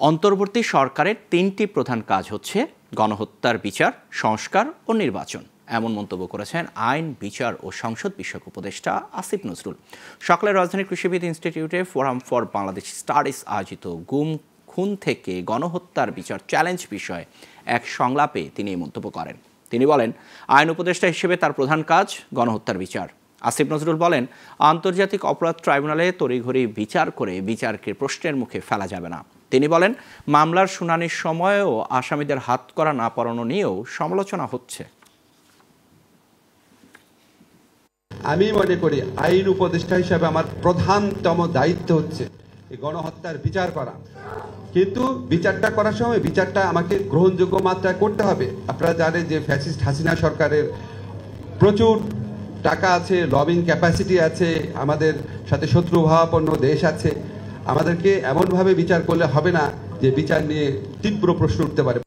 অন্তর্বর্তী সরকারের ৩টি প্রধান কাজ হচ্ছে গণহত্যার বিচার, সংস্কার ও নির্বাচন। এমন মন্তব্য করেছেন আইন, বিচার ও সংসদ বিষয়ক উপদেষ্টা আসিফ নজরুল। সকালে রাজধানীর কৃষিবিদ ইনস্টিটিউটে ফোরাম ফর বাংলাদেশ স্টাডিজ আয়োজিত গুম খুন থেকে গণহত্যার বিচার চ্যালেঞ্জ বিষয়ে এক সংলাপে তিনি এই মন্তব্য করেন। তিনি বলেন, আইন উপদেষ্টা হিসেবে তার প্রধান কাজ গণহত্যার বিচার। আসিফ নজরুল বলেন, আন্তর্জাতিক অপরাধ ট্রাইব্যুনালে তড়িঘড়ি বিচার করে বিচারকে প্রশ্নের মুখে ফেলা যাবে না। তিনি বলেন, মামলার শুনানির সময়েও আসামিদের হাতকড়া না পরানো নিয়েও সমালোচনা হচ্ছে। আমি মনে করি আইন উপদেষ্টা হিসাবে আমার প্রধানতম দায়িত্ব হচ্ছে গণহত্যার বিচার করা, কিন্তু বিচারটা করার সময় বিচারটা আমাকে গ্রহণযোগ্য মাত্রায় করতে হবে। আপনারা জানেন যে ফ্যাসিস্ট হাসিনা সরকারের প্রচুর টাকা আছে, লবিং ক্যাপাসিটি আছে, আমাদের সাথে শত্রুভাবাপন্ন দেশ আছে। আমাদেরকে এমনভাবে বিচার করলে হবে না যে বিচার নিয়ে তীব্র প্রশ্ন উঠতে পারে।